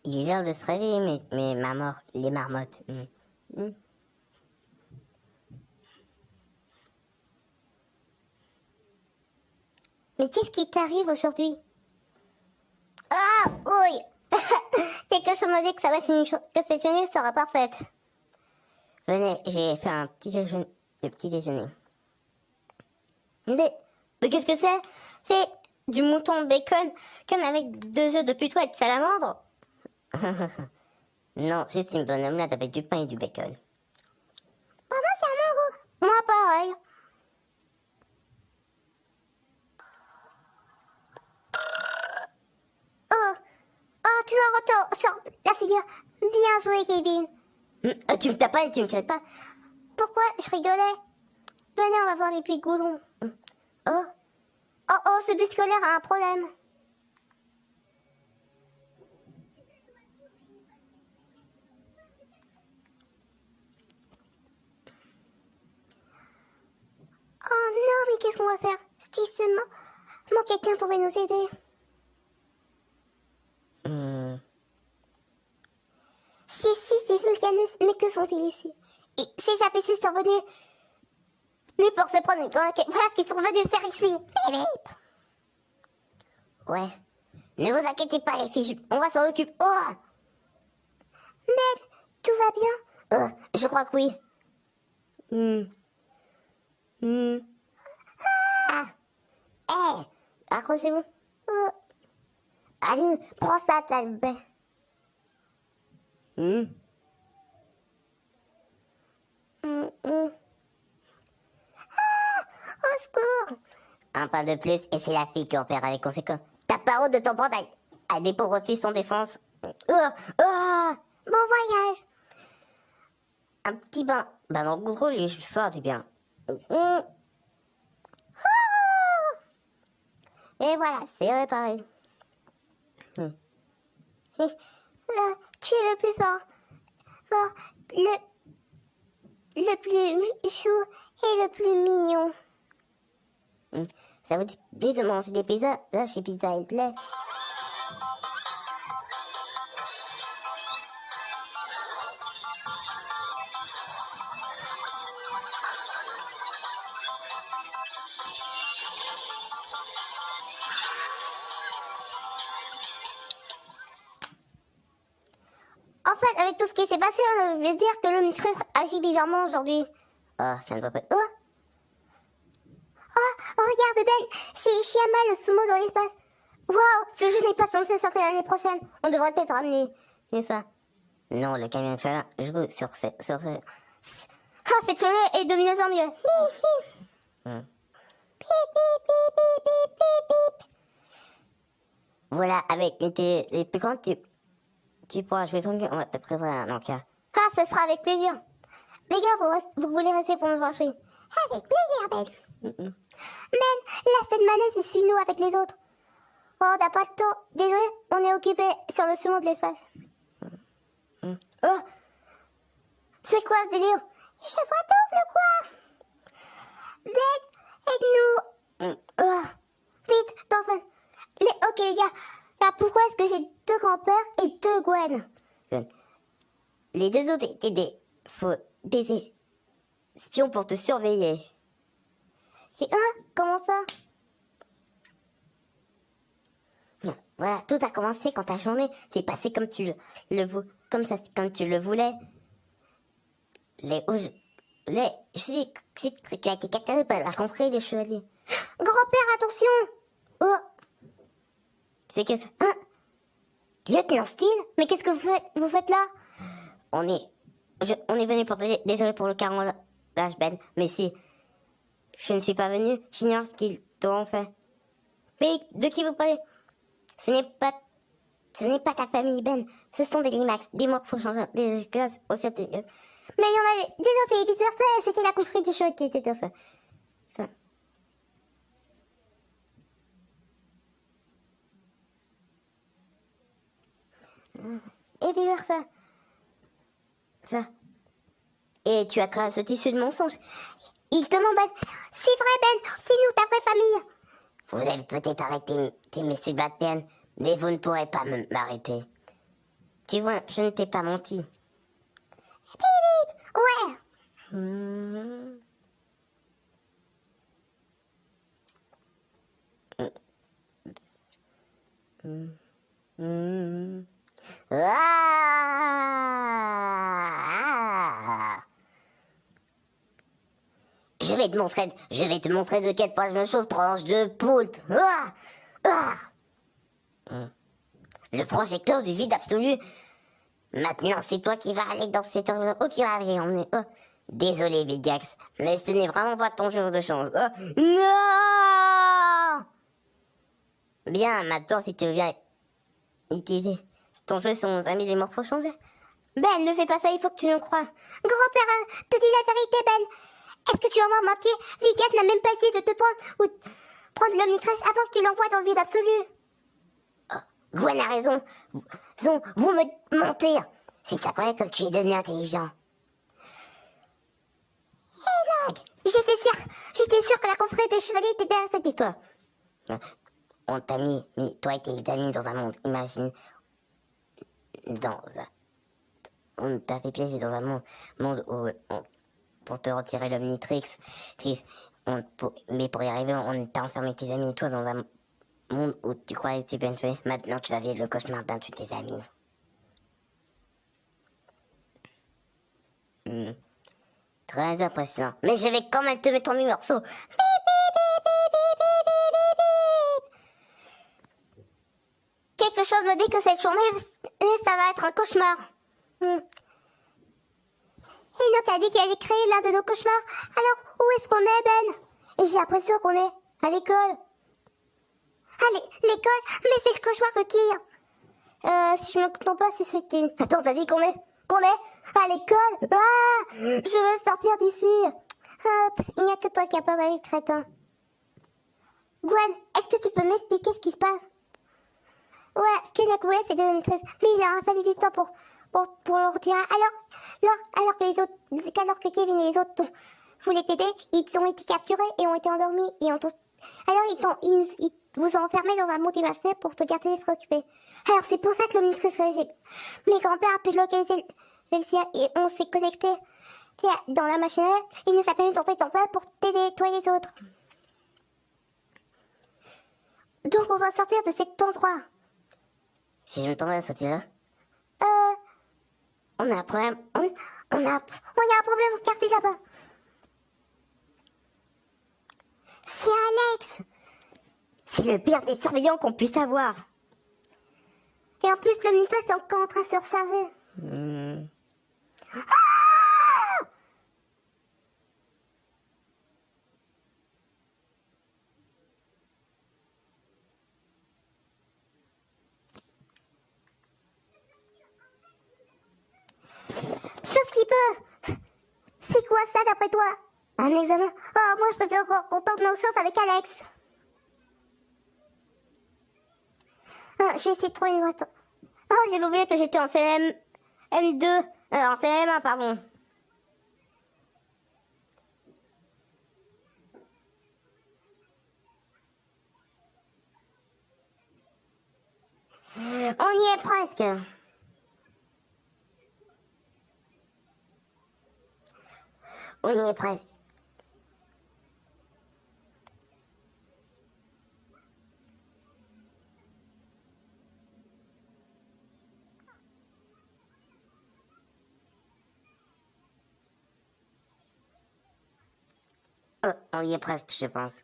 Il vient de se réveiller, mais les marmottes. Mais qu'est-ce qui t'arrive aujourd'hui? Ah, oui. T'es persuadé que ça va être que cette journée sera parfaite. Venez, j'ai fait un petit déjeuner. Le petit déjeuner. Mais qu'est-ce que c'est? C'est du mouton bacon avec 2 œufs de putois et de salamandre. Non, juste une bonne omelette avec du pain et du bacon. Bah, moi, c'est à mon goût. Moi, pareil. Tu m'as retour sur la figure. Bien joué, Kevin. Tu me tapes pas et tu me crées pas. Pourquoi je rigolais? Venez, on va voir les puits de goudron. Ce bus scolaire a un problème. Oh non, mais qu'est-ce qu'on va faire? Si seulement quelqu'un pourrait nous aider. Si, c'est Vulcanus, mais que font-ils ici? Ces APC sont venus pour se prendre une grande enquête. Voilà ce qu'ils sont venus faire ici. Bip, bip. Ouais. Ne vous inquiétez pas, les filles, on va s'en occuper. Oh! Ned, tout va bien? Je crois que oui. Accrochez-vous. Allez, prends ça, Talbot. Au secours. Un pas de plus et c'est la fille qui en paiera les conséquences. T'as pas honte de t'en prendre à des pauvres filles sans défense. Bon voyage. Un petit bain. Bah dans le goudron, il est juste fort du bien. Et voilà, c'est réparé. Et là, tu es le plus fort. Le plus chou et le plus mignon. Ça vous dit de manger des pizzas? Là, chez Pizza and Play. En fait, avec tout ce qui s'est passé, on veut dire que le maîtresse agit bizarrement aujourd'hui. Oh, ça ne doit pas... Regarde, Belle, c'est Ishiyama, le sumo dans l'espace. Waouh, ce jeu n'est pas censé sortir l'année prochaine. On devrait peut-être ramener. C'est ça. Non, le camion de chaleur joue sur ce... Cette journée est de mieux en mieux. Pip, pip, pip, pip, pip, pip, pip. Voilà, avec les plus grandes, tu pourras jouer ton jeu. On va te prévoir un encas. Ce sera avec plaisir. Les gars, vous voulez rester pour me voir jouer? Avec plaisir, Belle. Men, la fête manette, suis-nous avec les autres. Oh, t'as pas le temps. Désolé, on est occupé sur le sumo de l'espace. C'est quoi ce délire? Je vois double, quoi? Belle, aide-nous. Vite, Thorfinn. Ok, les gars. Là, pourquoi est-ce que j'ai 2 grands-pères et 2 Gwen? Les 2 autres étaient des espions pour te surveiller. Comment ça? Voilà, tout a commencé quand ta journée s'est passée comme comme tu le voulais. Je sais que tu as été capturé par la confrérie des chevaliers. Grand-père, attention! C'est que ça. Lieutenant Steele? Mais qu'est-ce que vous faites là? On est venu pour t'aider. Désolé pour le carnage, Ben, mais si je ne suis pas venu, j'ignore ce qu'ils t'ont fait. Mais de qui vous parlez? Ce n'est pas ta famille, Ben. Ce sont des limaces, des morphos-changeurs, des esclaves au ciel de Dieu. Mais il y en a des autres et vice-versa, c'était la confrérie des chevaliers qui était dans ça. Et vice-versa. Ça. Et tu as créé ce tissu de mensonges. Il te ment, Ben. C'est vrai, Ben. C'est nous, ta vraie famille. Vous avez peut-être arrêté mes subalternes, mais vous ne pourrez pas m'arrêter. Tu vois, je ne t'ai pas menti. Bip bip. Ouais. Hmm. Hmm. Ah! Je vais te montrer de quel point je me chauffe, tranche de poulpe. Ah! Ah! Le projecteur du vide absolu. Maintenant, c'est toi qui vas aller dans cette heure où tu vas aller emmener. Oh. Désolé, Vilgax, mais ce n'est vraiment pas ton jour de chance. Oh. Non! Bien, maintenant, si tu viens utiliser ton jeu sur nos amis les morts pour changer. Ben, ne fais pas ça, il faut que tu nous crois. Grand-père, te dis la vérité, Ben. Est-ce que tu vas m'en mentir? Vilgax n'a même pas essayé de te prendre ou prendre l'omnitresse avant que tu l'envoies dans le vide absolu. Gwen a raison. Vous me mentez. Si ça paraît comme tu es devenu intelligent. J'étais sûre que la confrérie des chevaliers était derrière cette histoire. On t'a mis toi et tes amis dans un monde, imagine. On t'a fait piéger dans un monde où, pour te retirer l'Omnitrix, mais pour y arriver, on t'a enfermé tes amis et toi dans un monde où tu croyais que tu peux tuer. Maintenant, tu vas vivre le cauchemar d'un de tes amis. Très impressionnant. Mais je vais quand même te mettre en morceaux. Quelque chose me dit que cette journée, ça va être un cauchemar. Enoch a dit qu'il allait créer l'un de nos cauchemars. Alors, où est-ce qu'on est, Ben? Et j'ai l'impression qu'on est à l'école. Ah, l'école? Mais c'est le cauchemar de qui? Si je me trompe pas, c'est celui qui... Attends, t'as dit qu'on est à l'école? Ah! Je veux sortir d'ici. Ah, il n'y a que toi qui as peur d'aller, crétin. Gwen, est-ce que tu peux m'expliquer ce qui se passe? Ouais, ce que Enoch voulait, c'est de la maîtresse. Mais il a fallu du temps pour le retirer. Alors que Kevin et les autres voulaient t'aider, ils ont été capturés et ont été endormis. Alors ils vous ont enfermés dans un monde imaginaire pour te garder se occuper. Alors c'est pour ça que le maîtresse réussit. Mes grands-pères ont pu localiser le sien et on s'est connecté dans la machine. Il nous a permis d'entrer dans le pour t'aider, toi et les autres. Donc on va sortir de cet endroit. Si je me tendais à sortir, on a un problème. Il y a un problème, regardez là-bas. C'est Alex. C'est le pire des surveillants qu'on puisse avoir. Et en plus, le micro est encore en train de se recharger. Sauf qu'il peut. C'est quoi ça d'après toi? Un examen? Oh, moi je préfère qu'on tente nos chances avec Alex. J'ai essayé de trouver une boîte. Oh, j'ai oublié que j'étais en CM2. En CM1, pardon. On y est presque. On y est presque. On y est presque, je pense.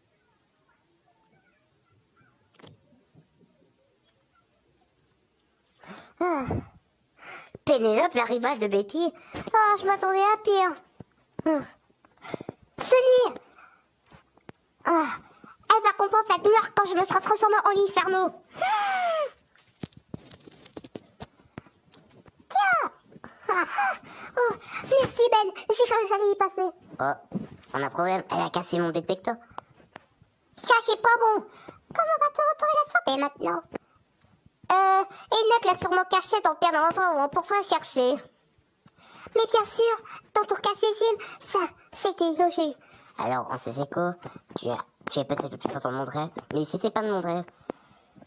Pénélope, la rivale de Betty. Oh, je m'attendais à pire. Sunny. Elle va comprendre sa douleur quand je me serai transformée en Inferno. Tiens. Oh, merci Ben, j'ai cru que j'allais y passer. Oh, on a un problème, elle a cassé mon détecteur. Ça, c'est pas bon. Comment va-t-on retrouver la santé maintenant? Enoch l'a sûrement caché dans le père d'un enfant pour pouvoir chercher. Mais bien sûr, dans ton cas, c'est Jim. Ça, c'était logique. Alors, en Seseko, tu es peut-être le plus fort dans le monde réel, mais ici, c'est pas le monde réel.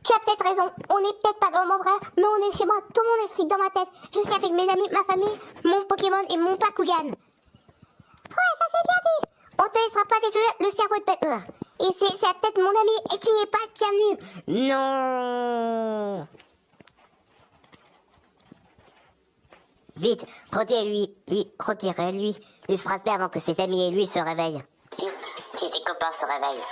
Tu as peut-être raison, on n'est peut-être pas dans le monde réel, mais on est chez moi, dans mon esprit, dans ma tête. Je suis avec mes amis, ma famille, mon Pokémon et mon Bakugan. Ouais, ça c'est bien dit. On te laissera pas détruire le cerveau de bête. Et c'est peut-être mon ami et tu n'y es pas bienvenu. Non. Vite, retirez-lui ce bracelet avant que ses amis et lui se réveillent. Si ses copains se réveillent.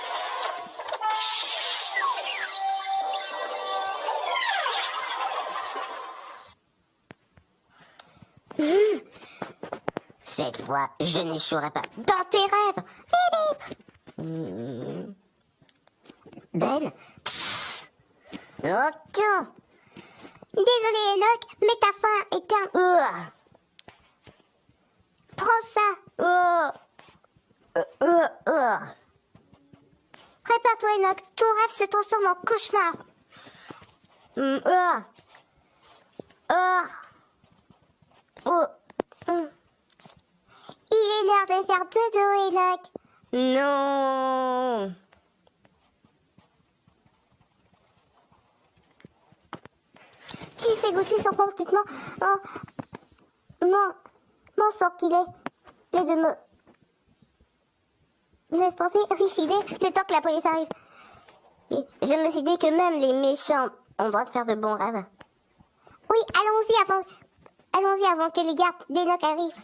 Cette fois, je n'échouerai pas dans tes rêves. Bip, bip. Ben. Ok. Désolé Enoch, mais ta faim est un... Prends ça. Prépare-toi Enoch, ton rêve se transforme en cauchemar. Il est l'heure de faire dodo Enoch. Non. Tu fais goûter son complètement mon sang qu'il est de me laisse penser riche idée le temps que la police arrive. Et je me suis dit que même les méchants ont le droit de faire de bons rêves. Oui, allons-y avant que les gardes d'Enoch arrivent.